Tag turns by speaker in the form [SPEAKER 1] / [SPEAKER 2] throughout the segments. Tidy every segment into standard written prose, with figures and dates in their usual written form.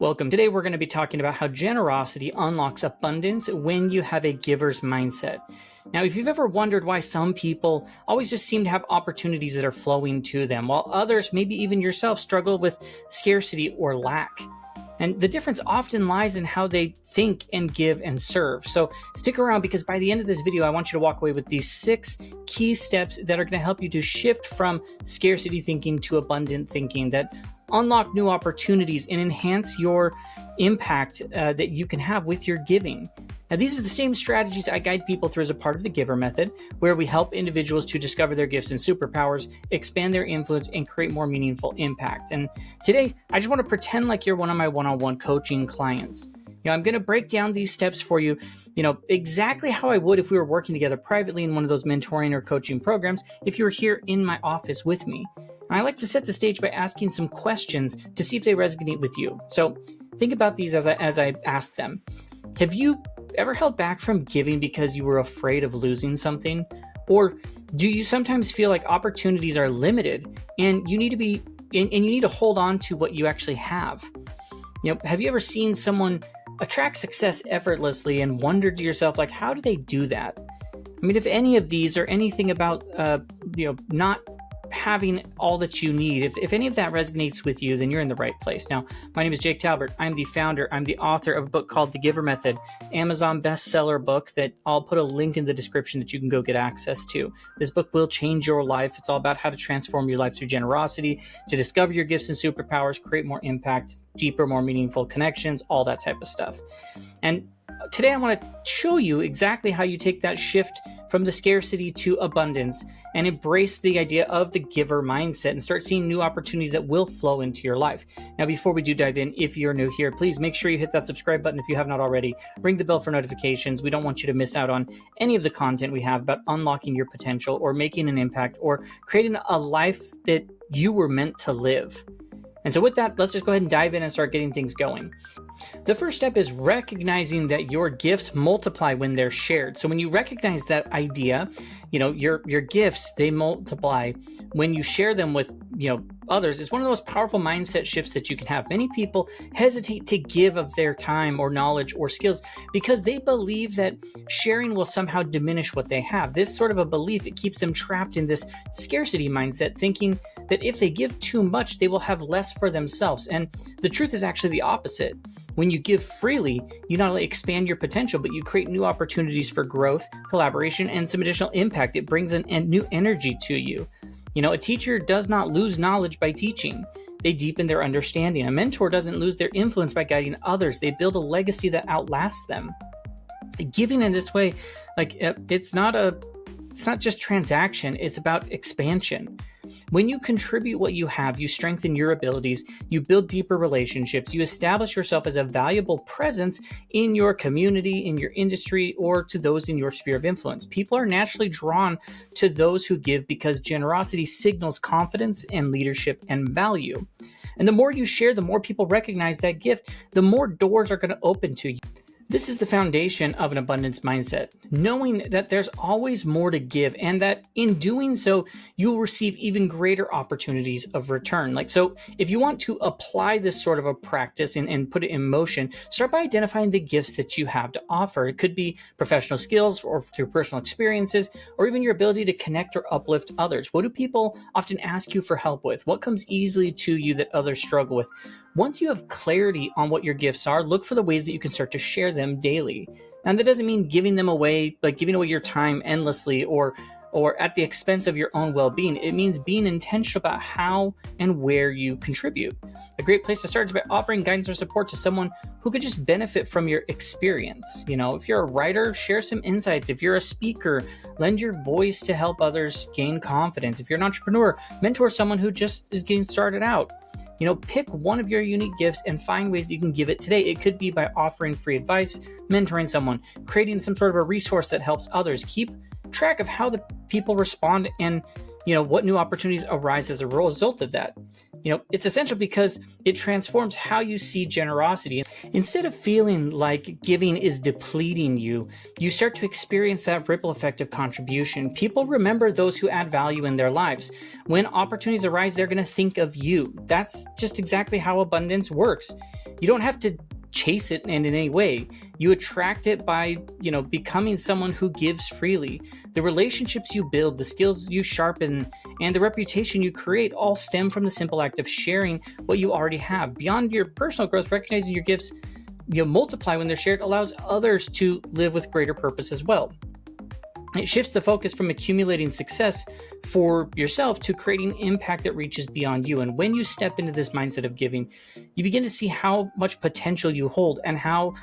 [SPEAKER 1] Welcome. Today we're going to be talking about how generosity unlocks abundance when you have a giver's mindset. Now, if you've ever wondered why some people always just seem to have opportunities that are flowing to them, while others, maybe even yourself, struggle with scarcity or lack. And the difference often lies in how they think and give and serve. So stick around, because by the end of this video, I want you to walk away with these 6 key steps that are going to help you to shift from scarcity thinking to abundant thinking, that unlock new opportunities and enhance your impact that you can have with your giving. Now, these are the same strategies I guide people through as a part of the GIVER method, where we help individuals to discover their gifts and superpowers, expand their influence, and create more meaningful impact. And today, I just want to pretend like you're one of my one-on-one coaching clients. I'm going to break down these steps for you, exactly how I would if we were working together privately in one of those mentoring or coaching programs, if you were here in my office with me. And I like to set the stage by asking some questions to see if they resonate with you. So think about these as I ask them. Have you ever held back from giving because you were afraid of losing something? Or do you sometimes feel like opportunities are limited and you need to hold on to what you actually have? Have you ever seen someone attract success effortlessly and wondered to yourself, like, how do they do that? I mean, if any of these or anything about, not having all that you need, if any of that resonates with you, then you're in the right place. Now, my name is Jake Talbert. I'm the founder. I'm the author of a book called The GIVER Method, Amazon bestseller book that I'll put a link in the description that you can go get access to. This book will change your life. It's all about how to transform your life through generosity, to discover your gifts and superpowers, create more impact, deeper, more meaningful connections, all that type of stuff. And today I want to show you exactly how you take that shift from the scarcity to abundance and embrace the idea of the giver mindset and start seeing new opportunities that will flow into your life. Now, before we do dive in, if you're new here, please make sure you hit that subscribe button if you have not already. Ring the bell for notifications. We don't want you to miss out on any of the content we have about unlocking your potential or making an impact or creating a life that you were meant to live. And so with that, let's just go ahead and dive in and start getting things going. The first step is recognizing that your gifts multiply when they're shared. So when you recognize that idea, your gifts, they multiply when you share them with, others. It's one of the most powerful mindset shifts that you can have. Many people hesitate to give of their time or knowledge or skills because they believe that sharing will somehow diminish what they have. This sort of a belief, it keeps them trapped in this scarcity mindset, thinking that if they give too much, they will have less for themselves. And the truth is actually the opposite. When you give freely, you not only expand your potential, but you create new opportunities for growth, collaboration, and some additional impact. It brings a new energy to you. A teacher does not lose knowledge by teaching. They deepen their understanding. A mentor doesn't lose their influence by guiding others. They build a legacy that outlasts them. Giving in this way, it's not just transaction, it's about expansion. When you contribute what you have, you strengthen your abilities, you build deeper relationships, you establish yourself as a valuable presence in your community, in your industry, or to those in your sphere of influence. People are naturally drawn to those who give because generosity signals confidence and leadership and value. And the more you share, the more people recognize that gift, the more doors are going to open to you. This is the foundation of an abundance mindset, knowing that there's always more to give and that in doing so, you'll receive even greater opportunities of return. So if you want to apply this sort of a practice and put it in motion, start by identifying the gifts that you have to offer. It could be professional skills or through personal experiences, or even your ability to connect or uplift others. What do people often ask you for help with? What comes easily to you that others struggle with? Once you have clarity on what your gifts are, look for the ways that you can start to share them daily. And that doesn't mean giving them away, like giving away your time endlessly or at the expense of your own well-being. It means being intentional about how and where you contribute. A great place to start is by offering guidance or support to someone who could just benefit from your experience. If you're a writer, share some insights. If you're a speaker, lend your voice to help others gain confidence. If you're an entrepreneur, mentor someone who just is getting started out. Pick one of your unique gifts and find ways that you can give it today. It could be by offering free advice, mentoring someone, creating some sort of a resource that helps others. Keep track of how the people respond and what new opportunities arise as a result of that. It's essential because it transforms how you see generosity. Instead of feeling like giving is depleting you, you start to experience that ripple effect of contribution. People remember those who add value in their lives. When opportunities arise, they're going to think of you. That's just exactly how abundance works. You don't have to chase it in any way. You attract it by, becoming someone who gives freely. The relationships you build, the skills you sharpen, and the reputation you create all stem from the simple act of sharing what you already have. Beyond your personal growth, recognizing your gifts multiply when they're shared allows others to live with greater purpose as well. It shifts the focus from accumulating success for yourself to creating impact that reaches beyond you. And when you step into this mindset of giving, you begin to see how much potential you hold and how,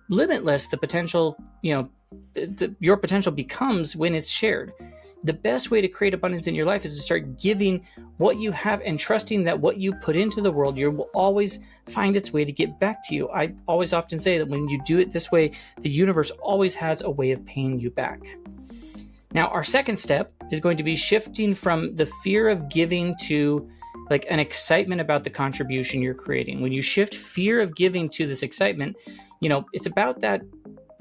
[SPEAKER 1] limitless the potential, your potential becomes when it's shared. The best way to create abundance in your life is to start giving what you have and trusting that what you put into the world, you will always find its way to get back to you. I always often say that when you do it this way, the universe always has a way of paying you back. Now, our second step is going to be shifting from the fear of giving to like an excitement about the contribution you're creating. When you shift fear of giving to this excitement, it's about that,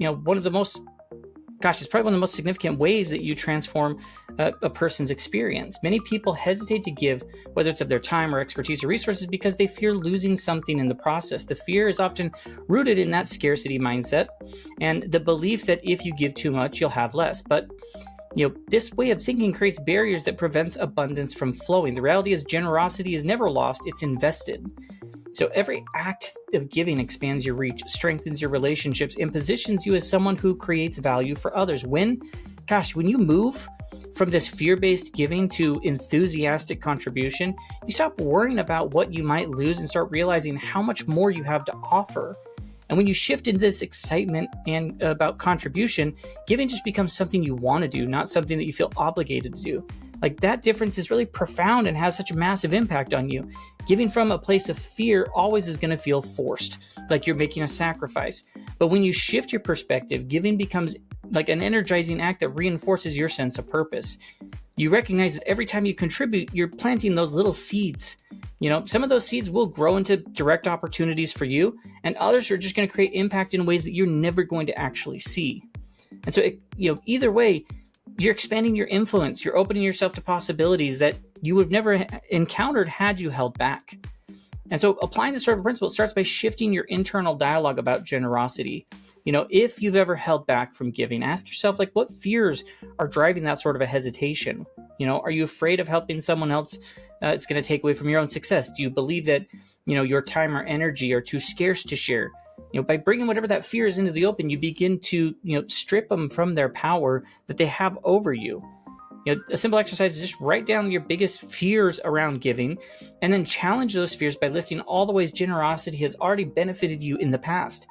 [SPEAKER 1] it's probably one of the most significant ways that you transform a person's experience. Many people hesitate to give, whether it's of their time or expertise or resources, because they fear losing something in the process. The fear is often rooted in that scarcity mindset and the belief that if you give too much, you'll have less. But this way of thinking creates barriers that prevents abundance from flowing. The reality is generosity is never lost, it's invested. So every act of giving expands your reach, strengthens your relationships, and positions you as someone who creates value for others. When you move from this fear-based giving to enthusiastic contribution, you stop worrying about what you might lose and start realizing how much more you have to offer. And when you shift into this excitement and about contribution, giving just becomes something you want to do, not something that you feel obligated to do. Like that difference is really profound and has such a massive impact on you. Giving from a place of fear always is going to feel forced, like you're making a sacrifice. But when you shift your perspective, giving becomes like an energizing act that reinforces your sense of purpose. You recognize that every time you contribute, you're planting those little seeds. Some of those seeds will grow into direct opportunities for you, and others are just going to create impact in ways that you're never going to actually see. And so, either way, you're expanding your influence. You're opening yourself to possibilities that you would have never encountered had you held back. And so applying this sort of principle starts by shifting your internal dialogue about generosity. If you've ever held back from giving, ask yourself, what fears are driving that sort of a hesitation? Are you afraid of helping someone else? It's going to take away from your own success. Do you believe that, your time or energy are too scarce to share? By bringing whatever that fear is into the open, you begin to, strip them from their power that they have over you. A simple exercise is just write down your biggest fears around giving and then challenge those fears by listing all the ways generosity has already benefited you in the past.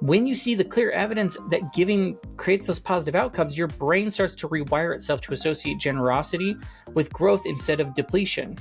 [SPEAKER 1] When you see the clear evidence that giving creates those positive outcomes, your brain starts to rewire itself to associate generosity with growth instead of depletion.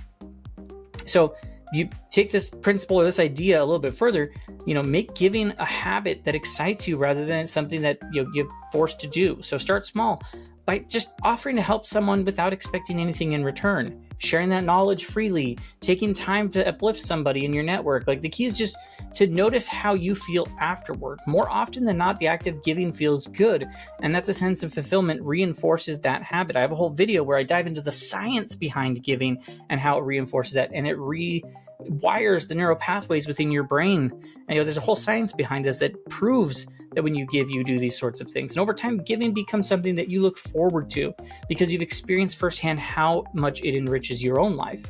[SPEAKER 1] So you take this principle or this idea a little bit further, make giving a habit that excites you rather than something that you're forced to do. So start small by just offering to help someone without expecting anything in return, sharing that knowledge freely, taking time to uplift somebody in your network. The key is just to notice how you feel afterward. More often than not, the act of giving feels good, and that's a sense of fulfillment reinforces that habit. I have a whole video where I dive into the science behind giving and how it reinforces that, and it rewires the neural pathways within your brain. And, there's a whole science behind this that proves that when you give, you do these sorts of things. And over time, giving becomes something that you look forward to because you've experienced firsthand how much it enriches your own life.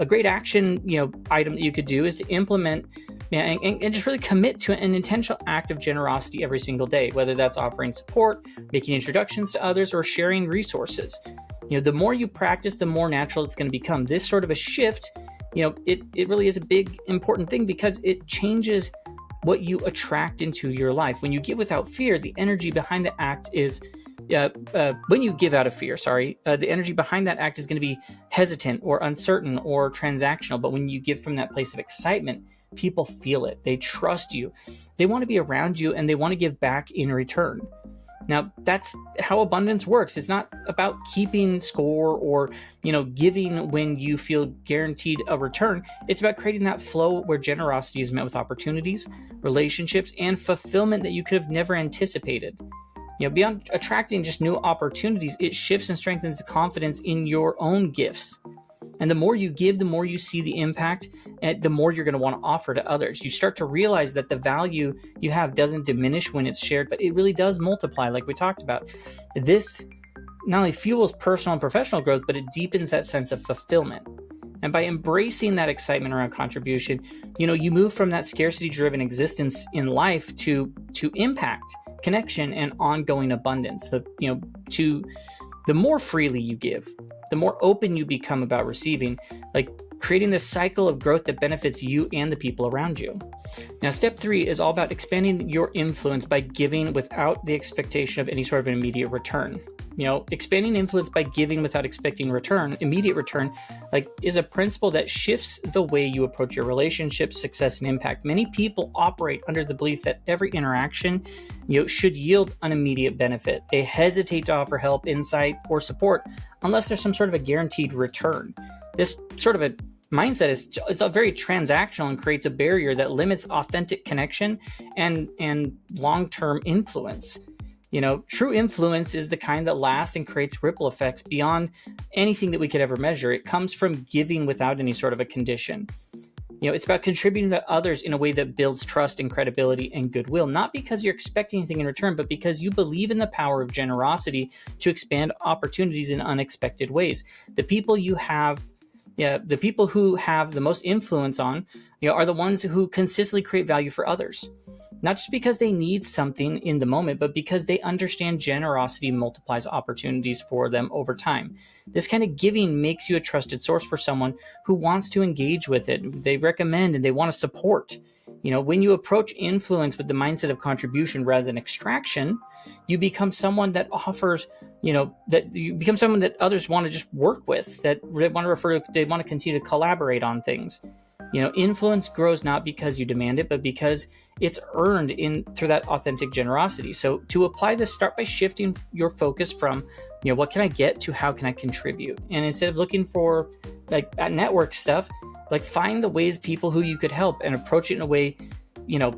[SPEAKER 1] A great action, item that you could do is to implement and just really commit to an intentional act of generosity every single day, whether that's offering support, making introductions to others, or sharing resources. The more you practice, the more natural it's going to become. This sort of a shift, it really is a big, important thing because it changes what you attract into your life. When you give without fear, the energy behind the act is when you give out of fear, the energy behind that act is going to be hesitant or uncertain or transactional. But when you give from that place of excitement, people feel it. They trust you. They want to be around you and they want to give back in return. Now, that's how abundance works. It's not about keeping score or, giving when you feel guaranteed a return. It's about creating that flow where generosity is met with opportunities, relationships, and fulfillment that you could have never anticipated. Beyond attracting just new opportunities, it shifts and strengthens the confidence in your own gifts. And the more you give, the more you see the impact the more you're going to want to offer to others. You start to realize that the value you have doesn't diminish when it's shared, but it really does multiply, like we talked about. This not only fuels personal and professional growth, but it deepens that sense of fulfillment. And by embracing that excitement around contribution, you move from that scarcity-driven existence in life to impact, connection, and ongoing abundance. The more freely you give, the more open you become about receiving, like creating this cycle of growth that benefits you and the people around you. Now, step 3 is all about expanding your influence by giving without the expectation of any sort of an immediate return. Expanding influence by giving without expecting immediate return, is a principle that shifts the way you approach your relationships, success, and impact. Many people operate under the belief that every interaction, should yield an immediate benefit. They hesitate to offer help, insight, or support unless there's some sort of a guaranteed return. This sort of a mindset is very transactional and creates a barrier that limits authentic connection and long-term influence. True influence is the kind that lasts and creates ripple effects beyond anything that we could ever measure. It comes from giving without any sort of a condition. It's about contributing to others in a way that builds trust and credibility and goodwill, not because you're expecting anything in return, but because you believe in the power of generosity to expand opportunities in unexpected ways. The people who have the most influence on, are the ones who consistently create value for others. Not just because they need something in the moment, but because they understand generosity multiplies opportunities for them over time. This kind of giving makes you a trusted source for someone who wants to engage with it. They recommend and they want to support. When you approach influence with the mindset of contribution rather than extraction, you become someone that offers, someone that others want to just work with, that they want to continue to collaborate on things. Influence grows not because you demand it, but because it's earned through that authentic generosity. So to apply this, start by shifting your focus from, what can I get, to how can I contribute? And instead of looking for at network stuff, find the ways people who you could help and approach it in a way,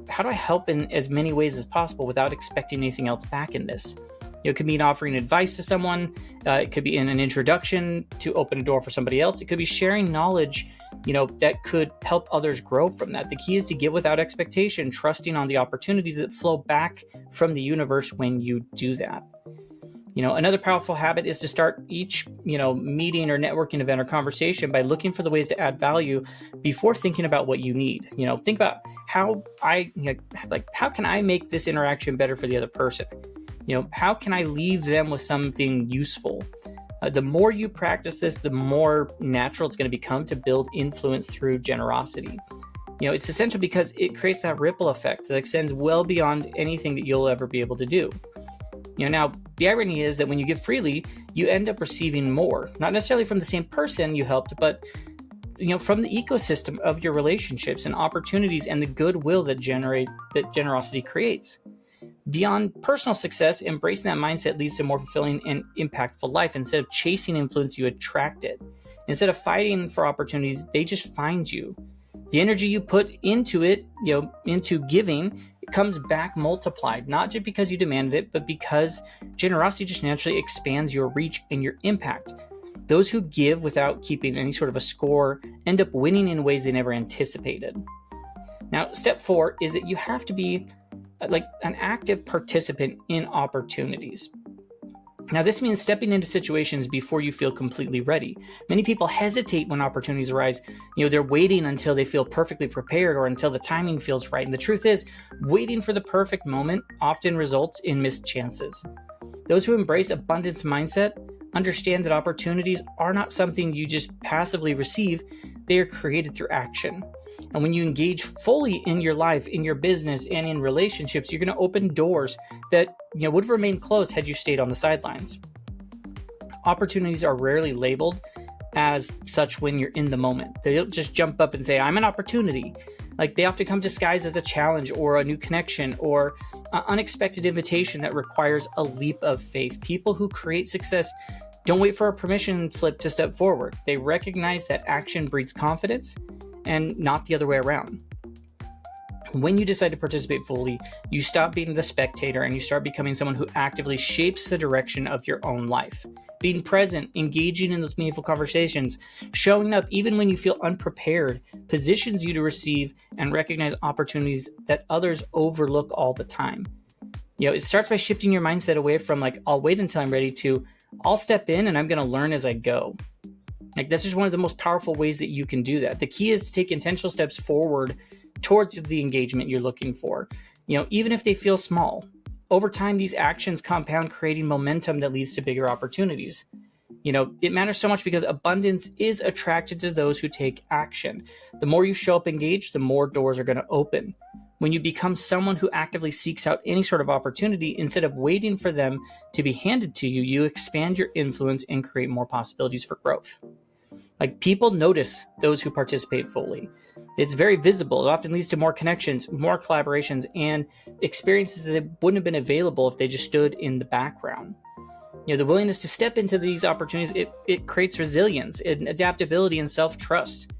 [SPEAKER 1] how do I help in as many ways as possible without expecting anything else back in this? It could mean offering advice to someone. It could be in an introduction to open a door for somebody else. It could be sharing knowledge, that could help others grow from that. The key is to give without expectation, trusting on the opportunities that flow back from the universe when you do that. Another powerful habit is to start each, meeting or networking event or conversation by looking for the ways to add value before thinking about what you need. Think about how can I make this interaction better for the other person? How can I leave them with something useful? The more you practice this, the more natural it's going to become to build influence through generosity. It's essential because it creates that ripple effect that extends well beyond anything that you'll ever be able to do. Now, the irony is that when you give freely, you end up receiving more, not necessarily from the same person you helped, but from the ecosystem of your relationships and opportunities and the goodwill that generosity creates. Beyond personal success, embracing that mindset leads to more fulfilling and impactful life. Instead of chasing influence, you attract it. Instead of fighting for opportunities, they just find you. The energy you put into it, into giving, it comes back multiplied, not just because you demanded it, but because generosity just naturally expands your reach and your impact. Those who give without keeping any sort of a score end up winning in ways they never anticipated. Now, step 4 is that you have to be an active participant in opportunities. Now, this means stepping into situations before you feel completely ready. Many people hesitate when opportunities arise. They're waiting until they feel perfectly prepared or until the timing feels right. And the truth is, waiting for the perfect moment often results in missed chances. Those who embrace abundance mindset understand that opportunities are not something you just passively receive. They are created through action. And when you engage fully in your life, in your business, and in relationships, you're going to open doors that would have remained closed had you stayed on the sidelines. Opportunities are rarely labeled as such when you're in the moment. They don't just jump up and say, I'm an opportunity. They often come disguised as a challenge or a new connection or an unexpected invitation that requires a leap of faith. People who create success don't wait for a permission slip to step forward. They recognize that action breeds confidence and not the other way around. When you decide to participate fully, you stop being the spectator and you start becoming someone who actively shapes the direction of your own life. being present, engaging in those meaningful conversations, showing up even when you feel unprepared, positions you to receive and recognize opportunities that others overlook all the time. It starts by shifting your mindset away from like, I'll wait until I'm ready, to I'll step in and I'm going to learn as I go. Like, that's just one of the most powerful ways that you can do that. The key is to take intentional steps forward towards the engagement you're looking for, even if they feel small. Over time, these actions compound, creating momentum that leads to bigger opportunities. It matters so much because abundance is attracted to those who take action. The more you show up engaged, the more doors are going to open. When you become someone who actively seeks out any sort of opportunity instead of waiting for them to be handed to you, you expand your influence and create more possibilities for growth. Like, people notice those who participate fully. It's very visible. It often leads to more connections, more collaborations, and experiences that wouldn't have been available if they just stood in the background. The willingness to step into these opportunities, it creates resilience and adaptability and self-trust.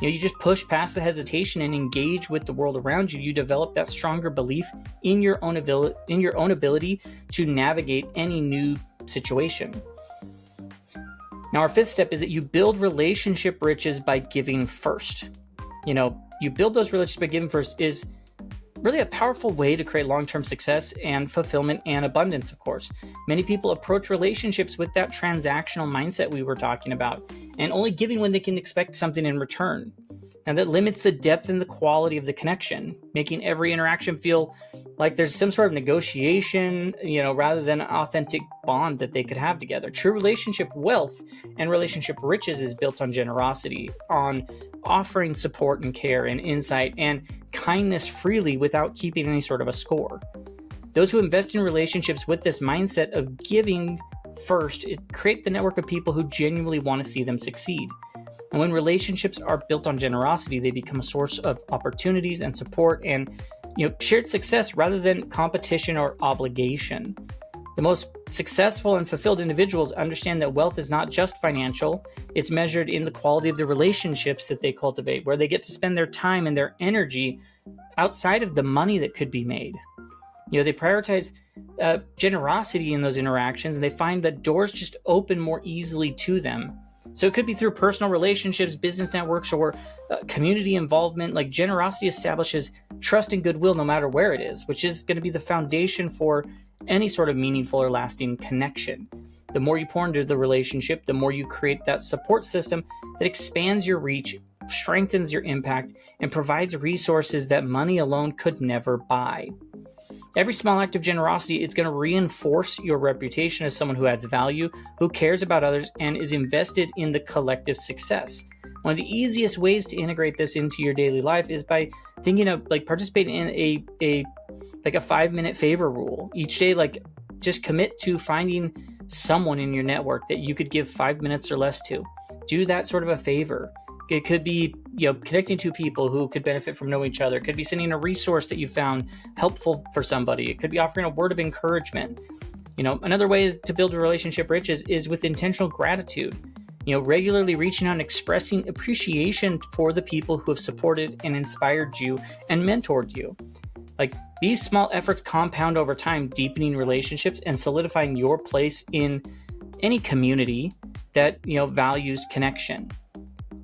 [SPEAKER 1] You just push past the hesitation and engage with the world around you. You develop that stronger belief in your own ability to navigate any new situation. Now, our fifth step is that you build relationship riches by giving first. You build those relationships by giving first is really a powerful way to create long-term success and fulfillment and abundance, of course. Many people approach relationships with that transactional mindset we were talking about, and only giving when they can expect something in return. And that limits the depth and the quality of the connection, making every interaction feel like there's some sort of negotiation, rather than an authentic bond that they could have together. True relationship wealth and relationship riches is built on generosity, on offering support and care and insight and kindness freely without keeping any sort of a score. Those who invest in relationships with this mindset of giving first, it creates the network of people who genuinely want to see them succeed. And when relationships are built on generosity, they become a source of opportunities and support and shared success rather than competition or obligation. The most successful and fulfilled individuals understand that wealth is not just financial. It's measured in the quality of the relationships that they cultivate, where they get to spend their time and their energy outside of the money that could be made. They prioritize generosity in those interactions, and they find that doors just open more easily to them. So it could be through personal relationships, business networks, or community involvement. Like, generosity establishes trust and goodwill no matter where it is, which is going to be the foundation for any sort of meaningful or lasting connection. The more you pour into the relationship, the more you create that support system that expands your reach, strengthens your impact, and provides resources that money alone could never buy. Every small act of generosity is going to reinforce your reputation as someone who adds value, who cares about others, and is invested in the collective success. One of the easiest ways to integrate this into your daily life is by thinking of participating in a 5-minute favor rule. Each day, just commit to finding someone in your network that you could give 5 minutes or less to. Do that sort of a favor. It could be, connecting two people who could benefit from knowing each other. It could be sending a resource that you found helpful for somebody. It could be offering a word of encouragement. Another way is to build a relationship riches is with intentional gratitude. Regularly reaching out and expressing appreciation for the people who have supported and inspired you and mentored you. These small efforts compound over time, deepening relationships and solidifying your place in any community that, values connection.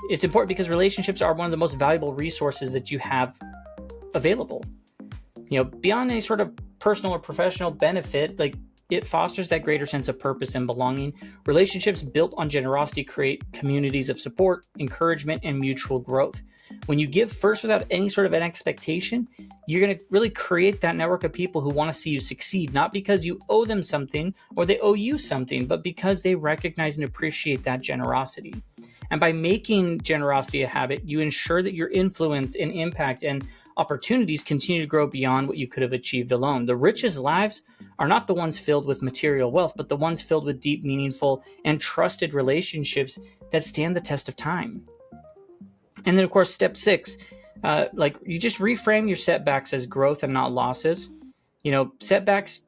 [SPEAKER 1] It's important because relationships are one of the most valuable resources that you have available. Beyond any sort of personal or professional benefit, it fosters that greater sense of purpose and belonging. Relationships built on generosity create communities of support, encouragement, and mutual growth. When you give first without any sort of an expectation, you're going to really create that network of people who want to see you succeed, not because you owe them something or they owe you something, but because they recognize and appreciate that generosity. And by making generosity a habit, you ensure that your influence and impact and opportunities continue to grow beyond what you could have achieved alone. The richest lives are not the ones filled with material wealth, but the ones filled with deep, meaningful, and trusted relationships that stand the test of time. And then, of course, step 6, you just reframe your setbacks as growth and not losses. Setbacks,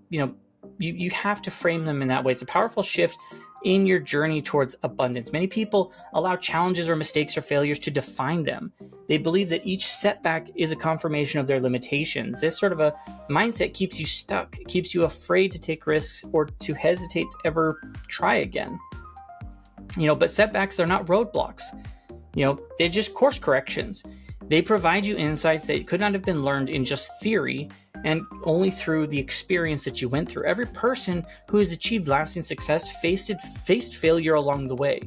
[SPEAKER 1] you have to frame them in that way. It's a powerful shift in your journey towards abundance. Many people allow challenges or mistakes or failures to define them. They believe that each setback is a confirmation of their limitations. This sort of a mindset keeps you stuck, keeps you afraid to take risks or to hesitate to ever try again. But setbacks, they're not roadblocks. They're just course corrections. They provide you insights that could not have been learned in just theory and only through the experience that you went through. Every person who has achieved lasting success faced failure along the way.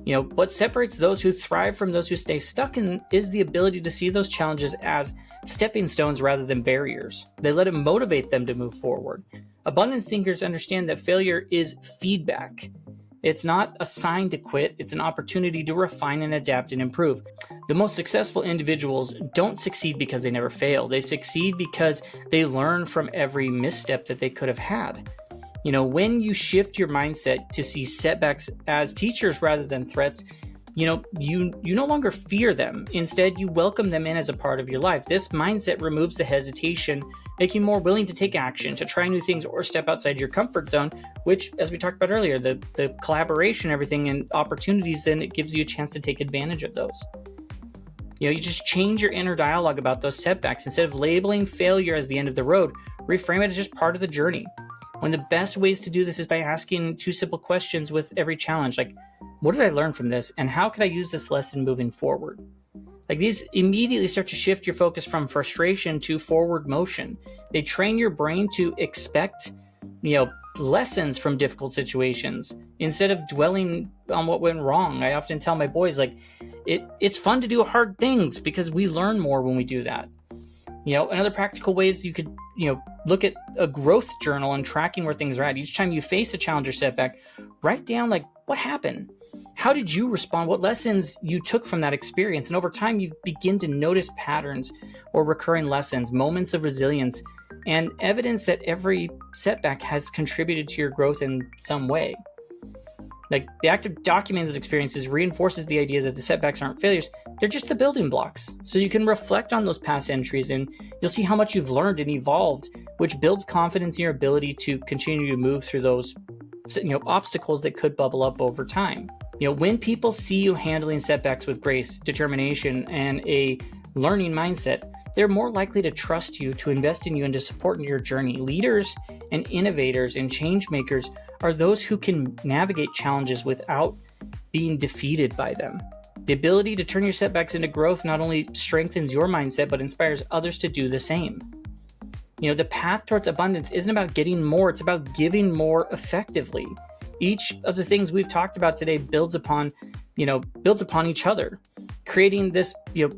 [SPEAKER 1] What separates those who thrive from those who stay stuck is the ability to see those challenges as stepping stones rather than barriers. They let it motivate them to move forward. Abundance thinkers understand that failure is feedback. It's not a sign to quit, it's an opportunity to refine and adapt and improve. The most successful individuals don't succeed because they never fail. They succeed because they learn from every misstep that they could have had. When you shift your mindset to see setbacks as teachers rather than threats, you no longer fear them. Instead, you welcome them in as a part of your life. This mindset removes the hesitation, making you more willing to take action, to try new things, or step outside your comfort zone, which, as we talked about earlier, the collaboration, everything, and opportunities, then it gives you a chance to take advantage of those. You just change your inner dialogue about those setbacks. Instead of labeling failure as the end of the road, reframe it as just part of the journey. One of the best ways to do this is by asking 2 simple questions with every challenge, like, what did I learn from this, and how could I use this lesson moving forward? These immediately start to shift your focus from frustration to forward motion. They train your brain to expect, lessons from difficult situations instead of dwelling on what went wrong. I often tell my boys, it's fun to do hard things because we learn more when we do that. Another practical way is you could, look at a growth journal and tracking where things are at. Each time you face a challenge or setback, write down what happened? How did you respond? What lessons you took from that experience? And over time, you begin to notice patterns or recurring lessons, moments of resilience, and evidence that every setback has contributed to your growth in some way. The act of documenting those experiences reinforces the idea that the setbacks aren't failures. They're just the building blocks. So you can reflect on those past entries and you'll see how much you've learned and evolved, which builds confidence in your ability to continue to move through those obstacles that could bubble up over time. When people see you handling setbacks with grace, determination, and a learning mindset, they're more likely to trust you, to invest in you, and to support in your journey. Leaders and innovators and change makers are those who can navigate challenges without being defeated by them. The ability to turn your setbacks into growth not only strengthens your mindset, but inspires others to do the same. The path towards abundance isn't about getting more, it's about giving more effectively. Each of the things we've talked about today builds upon each other, creating this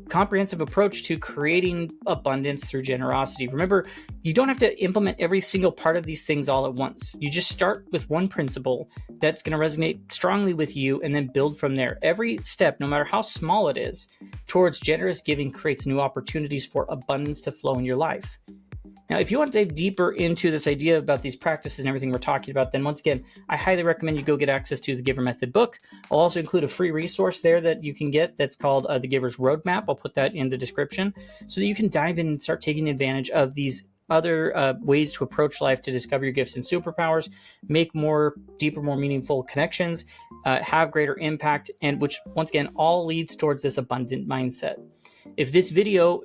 [SPEAKER 1] comprehensive approach to creating abundance through generosity. Remember, you don't have to implement every single part of these things all at once. You just start with one principle that's going to resonate strongly with you and then build from there. Every step, no matter how small it is, towards generous giving creates new opportunities for abundance to flow in your life. Now, if you want to dive deeper into this idea about these practices and everything we're talking about, then once again, I highly recommend you go get access to the Giver Method book. I'll also include a free resource there that you can get that's called The Giver's Roadmap. I'll put that in the description so that you can dive in and start taking advantage of these other ways to approach life, to discover your gifts and superpowers, make more deeper, more meaningful connections, have greater impact, and which, once again, all leads towards this abundant mindset. If this video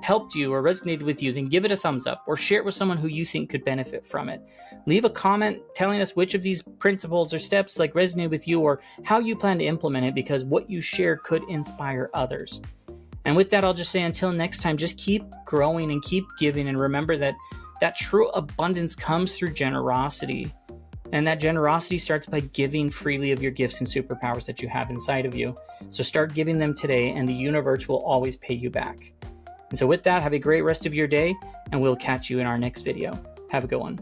[SPEAKER 1] helped you or resonated with you, then give it a thumbs up or share it with someone who you think could benefit from it. Leave a comment telling us which of these principles or steps resonate with you or how you plan to implement it, because what you share could inspire others. And with that, I'll just say until next time, just keep growing and keep giving, and remember that true abundance comes through generosity. And that generosity starts by giving freely of your gifts and superpowers that you have inside of you. So start giving them today, and the universe will always pay you back. And so with that, have a great rest of your day, and we'll catch you in our next video. Have a good one.